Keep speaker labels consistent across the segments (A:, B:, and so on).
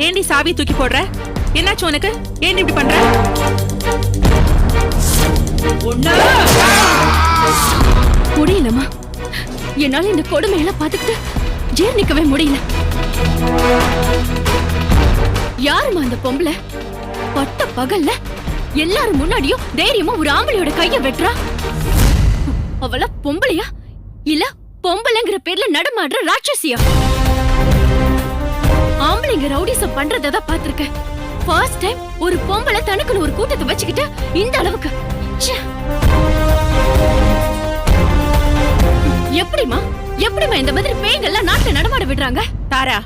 A: ஏண்டி சாவி தூக்கி போடுற? என்னாச்சு உனக்கு? ஏண்டி இப்படி பண்ற?
B: முடியலமா, என்னால இந்த கொடுமையெல்லாம் பாத்துக்கிட்டு ஜீர்ணிக்கவே முடியல. யாருமா அந்த பொம்பளை? பட்ட பகல்ல எல்லாரும் முன்னாடியும் தைரியமா ஒரு ஆம்பளையோட கைய வெட்டுறா. அவள பொம்பளையா இல்ல பொம்பளைங்கிற பேர்ல நடமாடுற ராட்சசியா? ஆம்பளைங்க ரவுடிசம் பண்றதான் பாத்திருக்கேன். ஃபர்ஸ்ட் டைம் ஒரு பொம்பளை தனக்குன்னு ஒரு கூட்டத்தை வச்சுக்கிட்டு இந்த அளவுக்கு. எப்படிமா இந்த மாதிரி பேய்கள்லாம் நாட்டுல நடமாட விடுறாங்க?
A: தாரா,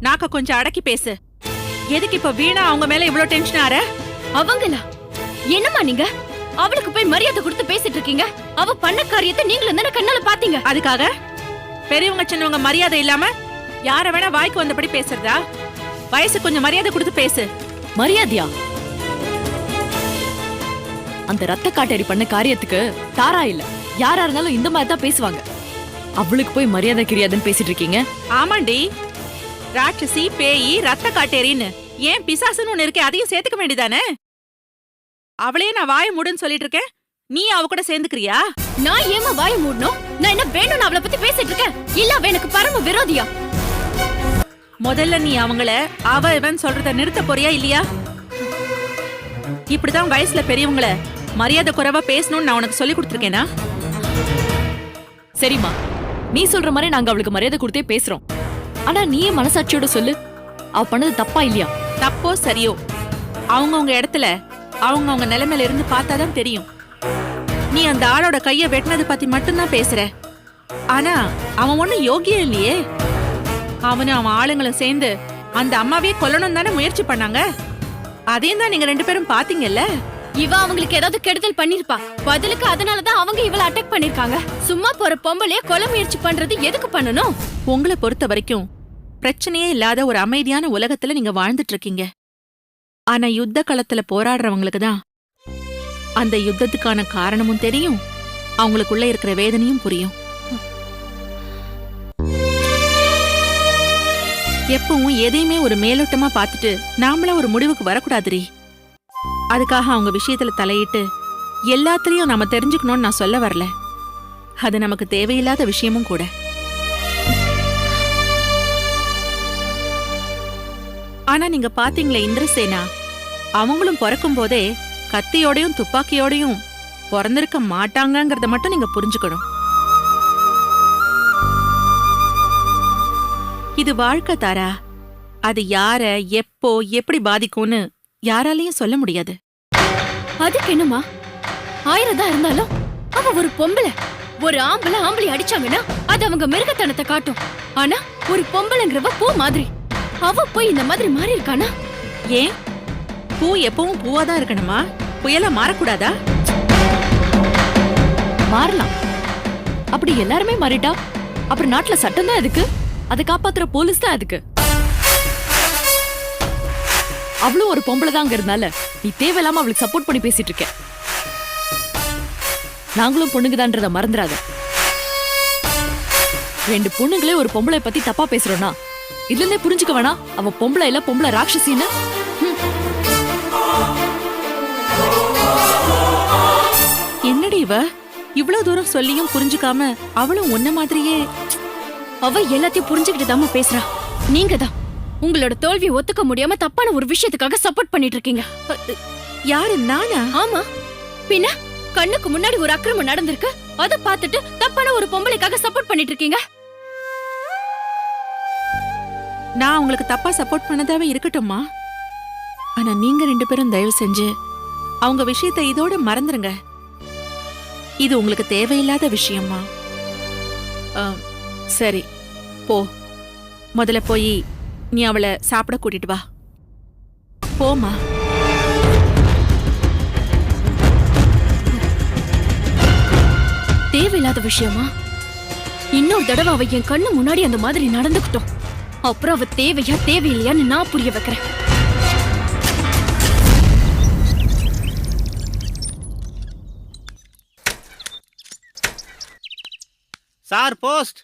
A: நாக்க கொஞ்சம் அடக்கி பேசு. எதுக்கு இப்ப வீணா அவங்க மேல இவ்வளவு டென்ஷன் ஆற?
B: அவங்களா? என்னமா நீங்க அவளுக்கு போய் மரியாதை கொடுத்து பேசிட்டு இருக்கீங்க? அவ பண்ண காரியத்தை நீங்களும் தானே கண்ணால பாத்தீங்க.
A: அதுக்காக பெரியவங்க சின்னவங்க மரியாதை இல்லாம யார வேணா வாய்க்கு வந்தபடி பேசுறதா? வயசு கொஞ்சம் மரியாதை கொடுத்து பேசு.
C: மரியாதையா? அந்த ரத்த காட்டேரி பண்ண காரியத்துக்கு தாரா இல்ல யாரா இருந்தாலும் இந்த மாதிரி தான் பேசுவாங்க. அவளுக்கு போய் மரியாதை கிரியாதுன்னு பேசிட்டு இருக்கீங்க?
A: ஆமாண்டி, ராட்சசி, பேயி, ரத்த காட்டேரின்னு ஏன் பிசாசுன்னு ஒண்ணு இருக்கே, அதையும் சேர்த்துக்க வேண்டியதானே? அவளையே நான் வாய மூடுன்னு சொல்லிட்டு இருக்கேன், நீ அவ கூட சேர்ந்துக்கிறியா?
B: நான் ஏமா வாய மூடணும்? நான் என்ன வேணும்னு அவளை பத்தி பேசிட்டு இருக்கேன்? இல்ல அவ எனக்கு பரம விரோதியா?
A: முதல்ல நீ அவங்கள அவ இவன் சொல்றத நிறுத்த போறியா இல்லையா? இப்படிதான் வயசுல பெரியவங்கள மரியாதை குறைவா பேசணும்னு நான் உனக்கு சொல்லி கொடுத்துருக்கேனா?
C: சரிம்மா, நீ சொல்ற மாதிரி நாங்க அவளுக்கு மரியாதை கொடுத்தே பேசுறோம். ஆனா நீயே மனசாட்சியோட சொல்லு, அவ பண்ணது தப்பா இல்லையா?
A: தப்போ சரியோ, அவங்கவுங்க இடத்துல அவங்கவுங்க நிலைமையில இருந்து பார்த்தாதான் தெரியும். நீ அந்த ஆளோட கைய வெட்டினது பத்தி மட்டும்தான் பேசுற. ஆனா அவன் ஒண்ணும் யோகியம் இல்லையே. அவனும் அவன் ஆளுங்களும் சேர்ந்து அந்த அம்மாவே கொல்லணும் தானே முயற்சி பண்ணாங்க. அதையும் தான் நீங்க 2 பேரும் பாத்தீங்கல்ல.
B: இவ அவங்களுக்கு ஏதாவது கெடுதல் பண்ணிருப்பா. பதிலுக்கு அதனாலதான் அவங்க இவள அட்டாக் பண்ணிருக்காங்க. சும்மா போற பொம்பளைய கொலை முயற்சி பண்றது எதுக்கு பண்ணணும்?
A: உங்களை பொறுத்த வரைக்கும் பிரச்சனையே இல்லாத ஒரு அமைதியான உலகத்துல நீங்க வாழ்ந்துட்டு இருக்கீங்க. ஆனா யுத்த களத்துல போராடுறவங்களுக்கு தான் அந்த யுத்தத்துக்கான காரணமும் தெரியும், அவங்களுக்குள்ள இருக்கிற வேதனையும் புரியும். எப்பவும் எதையுமே ஒரு மேலோட்டமா பார்த்துட்டு நாமள ஒரு முடிவுக்கு வரக்கூடாதுரி. அதுக்காக அவங்க விஷயத்துல தலையிட்டு எல்லாத்திலையும் நாம தெரிஞ்சுக்கணும்னு நான் சொல்ல வரல. அது நமக்கு தேவையில்லாத விஷயமும் கூட. ஆனா நீங்க பாத்தீங்களே இந்திரசேனா, அவங்களும் பிறக்கும் போதே கத்தியோடையும் துப்பாக்கியோடையும் பிறந்திருக்க மாட்டாங்கங்கறத மட்டும் நீங்க புரிஞ்சுக்கணும். இது வாழ்க்கை தாரா. அது யார எப்போ எப்படி பாதிக்கும்னு யாராலையும் சொல்ல முடியாது.
B: அதுக்கு என்னமா, 1000 தான் இருந்தாலும் அவ ஒரு பொம்பளை. ஒரு ஆம்பளை அடிச்சாங்கன்னா அது அவங்க மிருகத்தனத்தை காட்டும். ஆனா ஒரு பொம்பளைங்கிறவ பூ மாதிரி. அவ போய் இந்த மாதிரி மாறி இருக்கானா?
A: ஏன் பூ எப்பவும் பூவாதான் இருக்கணுமா? புயலா மாறக்கூடாதா?
C: மாறலாம். அப்படி எல்லாருமே மாறிட்டா அப்புறம் நாட்டுல சட்டம் தான் எதுக்கு? அதை காப்பாத்துற போலீஸ் தான் எதுக்கு? அவளும் ஒரு பொம்பளை தாங்கிறதுனால நீ தேவையில்லாம அவளுக்கு சப்போர்ட் பண்ணி பேசிட்டு இருக்க. நாங்களும் பொண்ணுங்கதான்றத மறந்துடாத. 2 பொண்ணுங்களே ஒரு பொம்பளை பத்தி தப்பா பேசுறோம்னா இதுல இருந்தே புரிஞ்சுக்க வேணா அவ பொம்பளை இல்ல பொம்பளை ராட்சசின்னு.
A: என்னடி இவ இவ்வளவு தூரம் சொல்லியும் புரிஞ்சுக்காம அவளும் உன்ன மாதிரியே?
B: அவ எல்லாத்தையும் புரிஞ்சுக்கிட்டு தாமா பேசுறா. நீங்க தான் உங்களோட தோல்வியை ஒத்துக்க முடியாம தப்பான ஒரு விஷயத்துக்காக சப்போர்ட் பண்ணிட்டு இருக்கீங்க.
A: யாரு, நானா?
B: ஆமா, பின்ன கண்ணுக்கு முன்னாடி ஒரு அக்கிரமம் நடந்திருக்கு, அத பார்த்துட்டு தப்பான ஒரு பொம்பளைக்காக சப்போர்ட் பண்ணிட்டு இருக்கீங்க.
A: நான் உங்களுக்கு தப்பா சப்போர்ட் பண்ணதாவே இருக்கட்டும்மா. ஆனா நீங்க 2 பேரும் தயவு செஞ்சு அவங்க விஷயத்தை இதோட மறந்துருங்க. இது உங்களுக்கு தேவையில்லாத விஷயமா? சரி போ, முதல்ல போய் நீ அவளை சாப்பிட கூட்டிட்டு வா. போமா.
B: தேவையில்லாத விஷயமா? இன்னொரு தடவை அவ என் கண்ணு முன்னாடி அந்த மாதிரி நடந்துக்கிட்டோம், அப்புறம் அவ தேவையா தேவையில்லையான்னு நான் புரிய வைக்கிறேன்.
D: Sir post.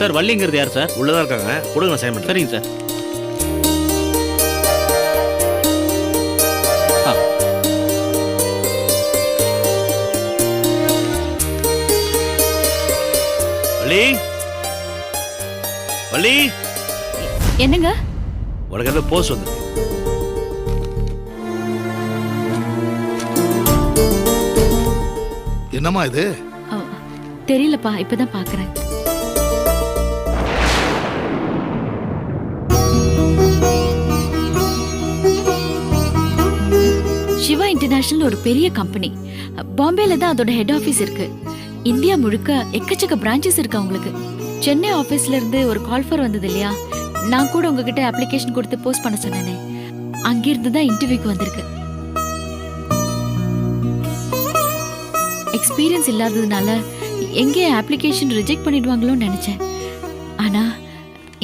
D: சார் வள்ளிங்கிறது யார் சார்?
E: உள்ளதான் இருக்காங்க, கொடுங்க நான் சைன் பண்ணுறேன்.
D: சரிங்க சார். ஆ.
E: வள்ளி, வள்ளி,
B: என்னங்க?
E: உனக்கு என்ன போஸ்ட் வந்து?
F: என்னம்மா இது?
B: தெரியலப்பா, இப்பதான் பாக்குறேன். சிவா இன்டர்நேஷனல் ஒரு பெரிய கம்பெனி. பாம்பேல தான் அதோட ஹெட் ஆபீஸ் இருக்கு. இந்தியா முழுக்க எக்கச்சக்க பிரான்ச்சஸ் இருக்கு அவங்களுக்கு. சென்னை ஆபீஸ்ல இருந்து ஒரு கால் ஃபர் வந்தது இல்லையா? நான் கூட உங்ககிட்ட அப்ளிகேஷன் கொடுத்து போஸ்ட் பண்ண சொன்னேனே, அங்கிருந்து தான் இன்டர்வியூக்கு வந்திருக்கு. எக்ஸ்பீரியன்ஸ் இல்லாததுனால எங்கே அப்ளிகேஷன் ரிஜெக்ட் பண்ணிடுவாங்களோன்னு நினைச்சேன். ஆனா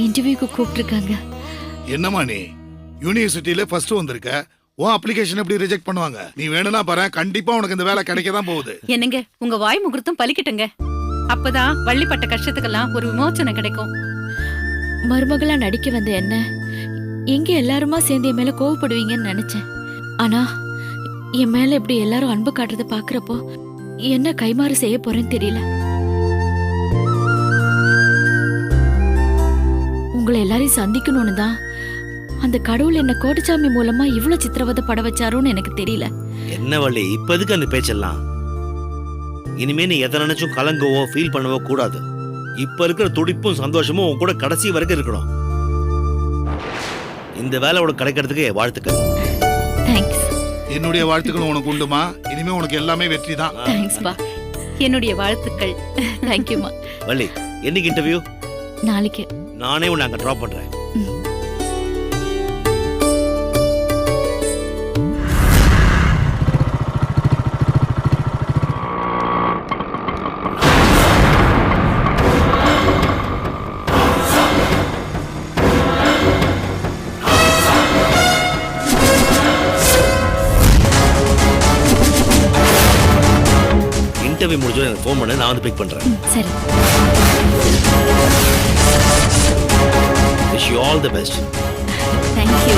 B: இன்டர்வியூக்கு கூப்பிட்டுருக்காங்க.
F: என்னம்மா நீ யூனிவர்சிட்டியில ஃபர்ஸ்ட் வந்திருக்க, உன் அப்ளிகேஷன் எப்படி ரிஜெக்ட் பண்ணுவாங்க? நீ வேணும்னா பாரு, கண்டிப்பா உனக்கு இந்த வேலை கிடைக்க தான் போகுது.
A: என்னங்க உங்க வாய் முகூர்த்தம் பலிக்கட்டுங்க. அப்பதான் வள்ளிப்பட்ட கஷ்டத்துக்கெல்லாம் ஒரு விமோச்சனம் கிடைக்கும்.
B: மருமகளா நடிக்க வந்த என்ன எங்க எல்லாருமா சேர்ந்து என் மேல கோவப்படுவீங்கன்னு நினைச்சேன். ஆனா என் மேல இப்படி எல்லாரும் அன்பு காட்டுறத பாக்குறப்போ என்ன கைமாறு செய்ய போறேன்னு தெரியல. உங்களை எல்லாரையும் சந்திக்கணும்னு தான் அந்த கடவுள் என்ன கோட்டச்சாமி மூலமா இவ்வளவு சித்திரவதை பட வச்சாரோன்னு எனக்கு தெரியல.
E: என்ன வள்ளி, இப்ப எதுக்கு அந்த பேச்செல்லாம்? இனிமே நீ எதை நினைச்சும் கலங்கவோ ஃபீல் பண்ணவோ கூடாது. இப்ப இருக்கிற துடிப்பும் சந்தோஷமும் உன் கூட கடைசி வரைக்கும் இருக்கணும். இந்த வேலை உனக்கு கிடைக்கிறதுக்கு வாழ்த்துக்கள்.
B: தேங்க்ஸ்.
F: என்னுடைய வாழ்த்துக்கள் உனக்கு உண்டுமா. இனிமே உனக்கு எல்லாமே வெற்றி தான்.
B: தேங்க்ஸ் பா.
A: என்னுடைய வாழ்த்துக்கள்.
B: தேங்க்யூமா.
E: வள்ளி, என்னைக்கு இன்டர்வியூ?
B: நாளைக்கு.
E: நானே உன்னை அங்க ட்ராப் பண்றேன். இன்டர்வியூ முடிஞ்சு எனக்கு ஃபோன் பண்ணு, நான் வந்து பிக் பண்றேன்.
B: சரி.
E: Wish you all the best.
B: Thank you.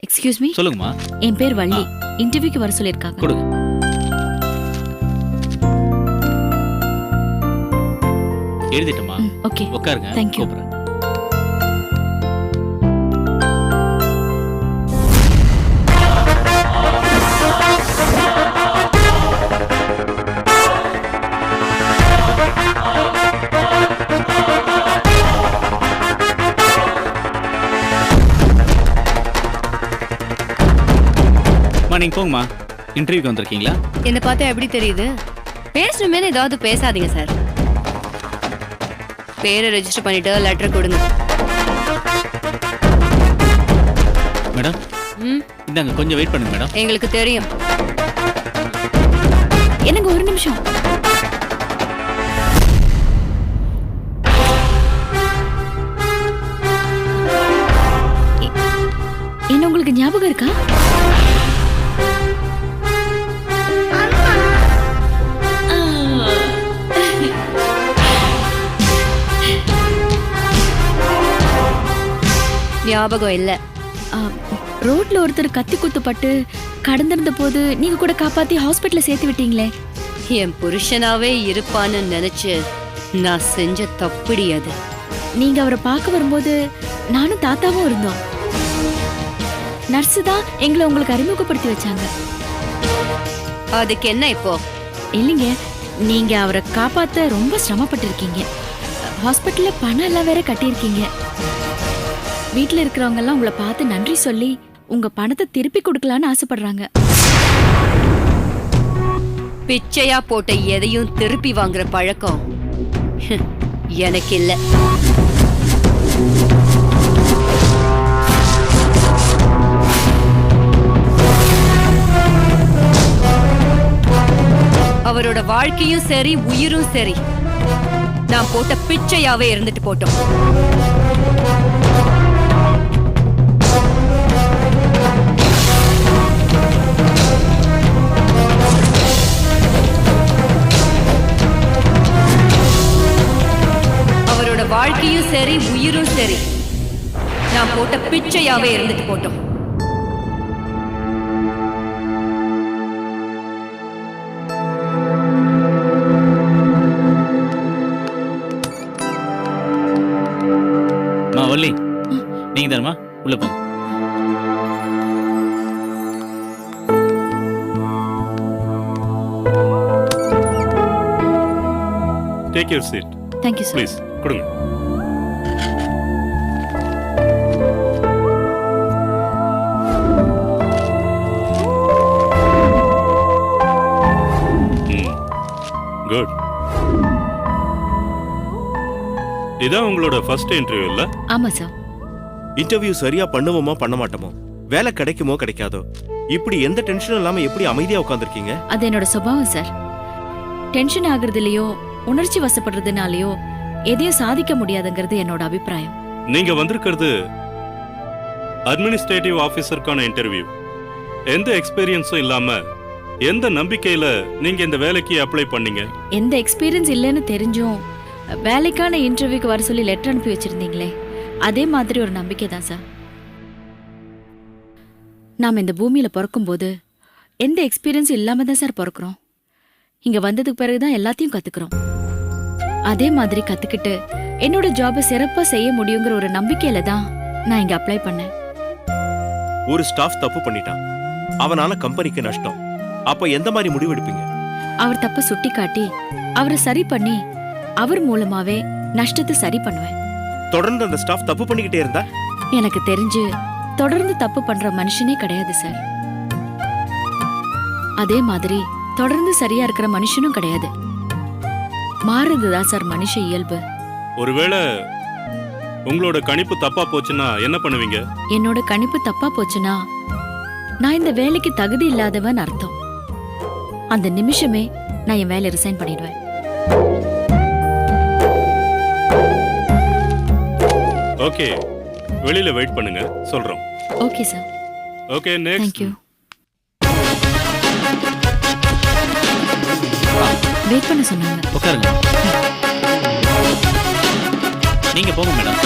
B: Excuse me.
D: சொல்லுங்கம்மா.
B: என் பேர் வள்ளி. இன்டர்வியூக்கு வர சொல்லிருக்காங்க.
D: கொடுங்க. எழுதிட்டமா?
B: ஓகே.
D: உட்காருங்க.
B: Thank you.
D: கூப்பிடுறேன். நீங்க போங்கம்மா. இன்டர்வியூக்கு வந்திருக்கீங்களா?
G: என்ன பார்த்தா எப்படி தெரியுது? பேசணுமே ஏதாவது பேசாதீங்க சார். பேரை ரெஜிஸ்டர் பண்ணிட்டு லெட்டர் கொடுங்க.
D: மேடம், இந்தாங்க கொஞ்சம் வெயிட் பண்ணுங்க மேடம்.
G: எங்களுக்கு தெரியும்.
B: எனக்கு ஒரு நிமிஷம். என்ன உங்களுக்கு ஞாபகம் இருக்கா?
G: ஞாபகம் இல்ல.
B: ரோட்ல ஒருத்தர் கத்தி குத்துப்பட்டு கடந்திருந்த போது நீங்க கூட காப்பாத்தி ஹாஸ்பிட்டல்ல சேர்த்து விட்டீங்களே.
G: என் புருஷனாவே இருப்பான்னு நினைச்சு நான் செஞ்ச தப்புடி அது.
B: நீங்க அவரை பார்க்க வரும்போது நானும் தாத்தாவும் இருந்தோம். நர்ஸு தான் எங்களை உங்களுக்கு அறிமுகப்படுத்தி வச்சாங்க.
G: அதுக்கு என்ன இப்போ?
B: இல்லைங்க, நீங்க அவரை காப்பாத்த ரொம்ப சிரமப்பட்டிருக்கீங்க. ஹாஸ்பிட்டல்ல பணம் எல்லாம் வேற கட்டியிருக்கீங்க. வீட்ல இருக்கிறவங்க எல்லாம் உங்களை பார்த்து நன்றி சொல்லி உங்க பணத்தை திருப்பி கொடுக்கலான்னு ஆசைப்படுறாங்க.
G: பிச்சையா போட்ட எதையும் திருப்பி வாங்குற பழக்கம் எனக்கு இல்ல. அவரோட வாழ்க்கையும் சரி உயிரும் சரி நான் போட்ட பிச்சையாவே இருந்துட்டு போட்டோம். அவரோட வாழ்க்கையும் சரி உயிரும் சரி நான் போட்ட பிச்சையாவே இருந்துட்டு போட்டோம்.
D: வள்ளி, நீங்க தானமா உள்ள போங்க.
H: Take your seat.
B: Thank you, sir.
H: Please, கொடுங்க. Good. இதான் உங்களோட ஃபர்ஸ்ட் இன்டர்வியூ இல்ல?
B: ஆமா சார்.
I: இன்டர்வியூ சரியா பண்ணுவோமா பண்ண மாட்டோமோ, வேலை கிடைக்குமோ கிடைக்காதோ, இப்படி எந்த டென்ஷனும் இல்லாம எப்படி அமைதியா உட்கார்ந்திருக்கீங்க?
B: அது என்னோட சுபாவம் சார். டென்ஷன் ஆகுறதுலயோ உணர்ச்சி வசப்படுறதுனாலயோ எதையும் சாதிக்க முடியாதுங்கிறது என்னோட அபிப்பிராயம்.
H: நீங்க வந்திருக்கிறது அட்மினிஸ்ட்ரேட்டிவ் ஆபீசருக்கான இன்டர்வியூ. எந்த எக்ஸ்பீரியன்ஸும் இல்லாம எந்த நம்பிக்கையில நீங்க இந்த வேலைக்கு அப்ளை பண்ணீங்க?
B: எந்த எக்ஸ்பீரியன்ஸ் இல்லைன்னு தெரிஞ்சும் வேலைக்கான இன்டர்வியூக்கு வர சொல்லி லெட்டர் அனுப்பி வச்சிருந்தீங்களே, அதே மாதிரி ஒரு நம்பிக்கை தான் சார். நாம் இந்த பூமியில பிறக்கும்போது எந்த எக்ஸ்பீரியன்ஸும் இல்லாம தான் சார் பிறக்கிறோம். இங்க வந்ததுக்கு பிறகுதான் எல்லாத்தையும் கத்துக்கிறோம். அதே மாதிரி கத்துக்கிட்டு என்னோட ஜாபை சிறப்பா செய்ய முடியுங்கிற ஒரு நம்பிக்கையில தான் நான் இங்க அப்ளை பண்ணேன்.
I: ஒரு ஸ்டாஃப் தப்பு பண்ணிட்டான், அவனால கம்பெனிக்கு நஷ்டம். அப்ப எந்த மாதிரி முடிவு எடுப்பீங்க?
B: அவர் தப்ப சுட்டி காட்டி அவரை சரி பண்ணி அவர் மூலமாவே நஷ்டத்தை சரி பண்ணுவேன்.
I: தொடர்ந்து அந்த ஸ்டாஃப் தப்பு பண்ணிக்கிட்டே இருந்தா?
B: எனக்கு தெரிஞ்சு தொடர்ந்து தப்பு பண்ற மனுஷனே கிடையாது சார். அதே மாதிரி தொடர்ந்து சரியா இருக்கிற மனுஷனும் கிடையாது. மாறுறதுதான் சார் மனுஷ இயல்பு.
H: ஒருவேளை உங்களோட கணிப்பு தப்பா போச்சுன்னா என்ன பண்ணுவீங்க?
B: என்னோட கணிப்பு தப்பா போச்சுன்னா நான் இந்த வேலைக்கு தகுதி இல்லாதவன் அர்த்தம். அந்த நிமிஷமே நான் என் வேலையை ரிசைன் பண்ணிடுவேன்.
H: ஓகே, வெளியில வெயிட் பண்ணுங்க, சொல்றோம்.
B: Okay sir.
H: Okay, next.
B: Thank you. Wait பண்ண சொன்னாங்க.
D: உட்காருங்க. நீங்க போங்க மேடம்.